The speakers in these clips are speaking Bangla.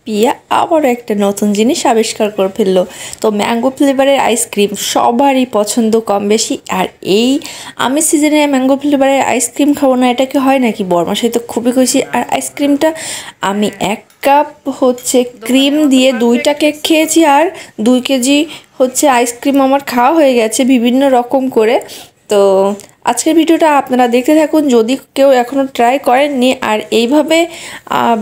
পিয়া আবারও একটা নতুন জিনিস আবিষ্কার করে ফেললো। তো ম্যাঙ্গো ফ্লেভারের আইসক্রিম সবারই পছন্দ কম বেশি। আর এই আমের সিজনে ম্যাঙ্গো ফ্লেভারের আইসক্রিম খাবো না, এটা কি হয় নাকি? বরমাসাই তো খুবই খুশি। আর আইসক্রিমটা আমি 1 কাপ হচ্ছে ক্রিম দিয়ে 2টা কেক খেয়েছি, আর 2 কেজি হচ্ছে আইসক্রিম আমার খাওয়া হয়ে গেছে বিভিন্ন রকম করে। তো আজকের ভিডিওটা আপনারা দেখতে থাকুন যদি কেউ এখনও ট্রাই করেননি। আর এইভাবে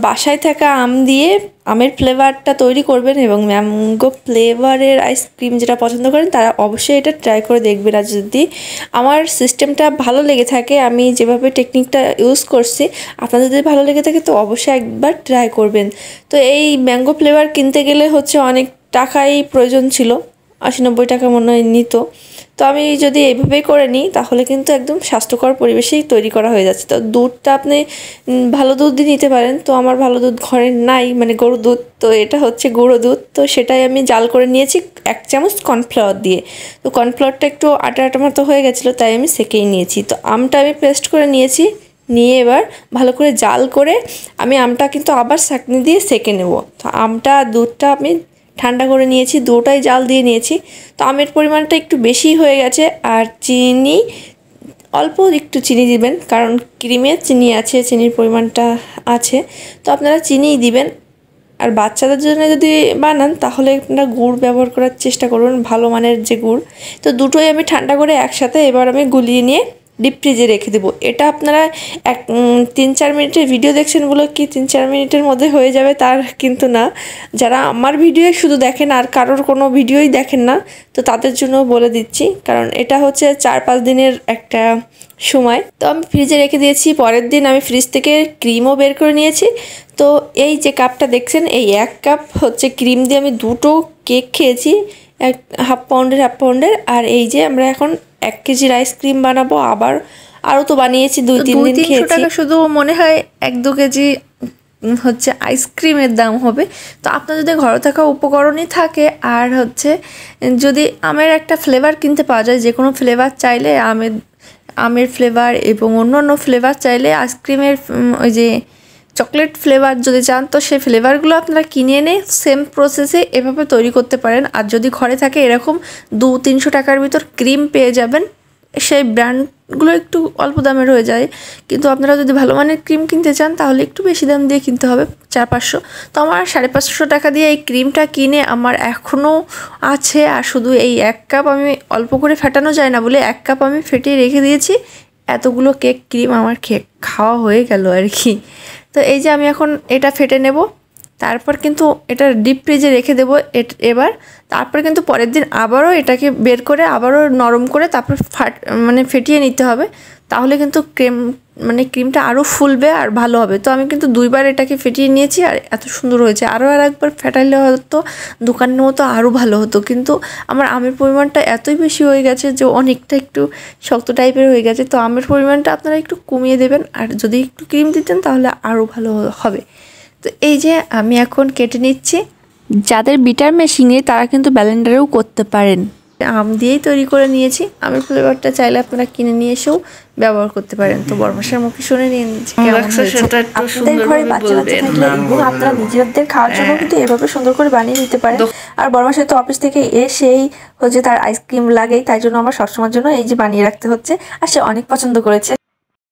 বাসায় থাকা আম দিয়ে আমের ফ্লেভারটা তৈরি করবেন, এবং ম্যাঙ্গো ফ্লেভারের আইসক্রিম যেটা পছন্দ করেন তারা অবশ্যই এটা ট্রাই করে দেখবেন। আর যদি আমার সিস্টেমটা ভালো লেগে থাকে, আমি যেভাবে টেকনিকটা ইউজ করছি, আপনাদের যদি ভালো লেগে থাকে তো অবশ্যই একবার ট্রাই করবেন। তো এই ম্যাঙ্গো ফ্লেভার কিনতে গেলে হচ্ছে অনেক টাকাই প্রয়োজন ছিল, 80-90 টাকা মনে হয় নিত। তো আমি যদি এইভাবেই করে নিই তাহলে কিন্তু একদম স্বাস্থ্যকর পরিবেশেই তৈরি করা হয়ে যাচ্ছে। তো দুধটা আপনি ভালো দুধ দিয়ে নিতে পারেন। তো আমার ভালো দুধ ঘরে নাই, মানে গরুর দুধ, তো এটা হচ্ছে গুঁড়ো দুধ। তো সেটাই আমি জাল করে নিয়েছি 1 চামচ কর্নফ্লাওয়ার দিয়ে। তো কর্নফ্লাওয়ারটা একটু আটা আটা মতো হয়ে গেছিলো, তাই আমি সেকেই নিয়েছি। তো আমটা আমি পেস্ট করে নিয়েছি, নিয়ে এবার ভালো করে জাল করে আমি আমটা কিন্তু আবার ছাঁকনি দিয়ে সেকে নেব। তো আমটা দুধটা আমি ঠান্ডা করে নিয়েছি, দুটোই জাল দিয়ে নিয়েছি। তো আমের পরিমাণটা একটু বেশি হয়ে গেছে। আর চিনি অল্প একটু চিনি দিবেন, কারণ ক্রিমে চিনি আছে, চিনির পরিমাণটা আছে, তো আপনারা চিনিই দিবেন। আর বাচ্চাদের জন্য যদি বানান তাহলে আপনারা গুড় ব্যবহার করার চেষ্টা করবেন, ভালো মানের যে গুড়। তো দুটোই আমি ঠান্ডা করে একসাথে এবার আমি গুলিয়ে নিয়ে ডিপ ফ্রিজে রেখে দেবো। এটা আপনারা 3-4 মিনিটের ভিডিও দেখছেন বলে কি 3-4 মিনিটের মধ্যে হয়ে যাবে তার কিন্তু না। যারা আমার ভিডিও শুধু দেখেন আর কারোর কোনো ভিডিওই দেখেন না, তো তাদের জন্য বলে দিচ্ছি, কারণ এটা হচ্ছে 4-5 দিনের একটা সময়। তো আমি ফ্রিজে রেখে দিয়েছি। পরের দিন আমি ফ্রিজ থেকে ক্রিমও বের করে নিয়েছি। তো এই যে কাপটা দেখছেন, এই 1 কাপ হচ্ছে ক্রিম দিয়ে আমি 2টো কেক খেয়েছি, হাফ পাউন্ডের। আর এই যে আমরা এখন 1 কেজির আইসক্রিম বানাবো, আরও তো বানিয়েছি 2-3 দিন খেয়েছি। 300 টাকা শুধু মনে হয় 1-2 কেজি হচ্ছে আইসক্রিমের দাম হবে। তো আপনার যদি ঘরে থাকা উপকরণই থাকে, আর হচ্ছে যদি আমের একটা ফ্লেভার কিনতে পাওয়া যায়, যে কোনো ফ্লেভার চাইলে আমের ফ্লেভার এবং অন্য ফ্লেভার চাইলে আইসক্রিমের ওই যে চকলেট ফ্লেভার যদি চান, তো সেই ফ্লেভারগুলো আপনারা কিনে এনে সেম প্রসেসে এভাবে তৈরি করতে পারেন। আর যদি ঘরে থাকে এরকম 200-300 টাকার ভিতর ক্রিম পেয়ে যাবেন। সেই ব্র্যান্ডগুলো একটু অল্প দামের হয়ে যায়, কিন্তু আপনারা যদি ভালো মানের ক্রিম কিনতে চান তাহলে একটু বেশি দাম দিয়ে কিনতে হবে, 400-500। তো আমার 550 টাকা দিয়ে এই ক্রিমটা কিনে আমার এখনও আছে। আর শুধু এই 1 কাপ আমি অল্প করে ফেটানো যায় না বলে 1 কাপ আমি ফেটিয়ে রেখে দিয়েছি। এতগুলো কেক ক্রিম আমার খাওয়া হয়ে গেল আর কি। তো এই যে আমি এখন এটা ফেটে নেব, তারপর কিন্তু এটা ডিপ ফ্রিজে রেখে দেবো এবার। তারপর কিন্তু পরের দিন আবারও এটাকে বের করে আবারও নরম করে তারপর ফেটিয়ে নিতে হবে, তাহলে কিন্তু ক্রিমটা আরও ফুলবে আর ভালো হবে। তো আমি কিন্তু 2বার এটাকে ফেটিয়ে নিয়েছি, আর এত সুন্দর হয়েছে। আরও একবার ফেটাইলে হয়তো দোকানের মতো আরও ভালো হতো, কিন্তু আমার আমের পরিমাণটা এতই বেশি হয়ে গেছে যে অনেকটা একটু শক্ত টাইপের হয়ে গেছে। তো আমের পরিমাণটা আপনারা একটু কমিয়ে দেবেন, আর যদি একটু ক্রিম দিতেন তাহলে আরও ভালো হবে। তো এই যে আমি এখন কেটে নিচ্ছি। যাদের বিটার মেশিন নেই তারা কিন্তু ব্লেন্ডারেও করতে পারেন। আম দিয়েই তৈরি করে নিয়েছি। আমের ফ্লেভারটা চাইলে আপনারা কিনে নিয়ে এসেও ব্যবহার করতে পারেন। তো বরমাসার মুখে শুনে নিন আপনাদের ঘরে বাচ্চা থাকলে এবং আপনারা নিজেদের খাওয়ার জন্য কিন্তু এভাবে সুন্দর করে বানিয়ে নিতে পারেন। আর বরমাসার তো অফিস থেকে এসেই হচ্ছে তার আইসক্রিম লাগে, তাই জন্য আমার সবসময়ের জন্য এই যে বানিয়ে রাখতে হচ্ছে, আর সে অনেক পছন্দ করেছে।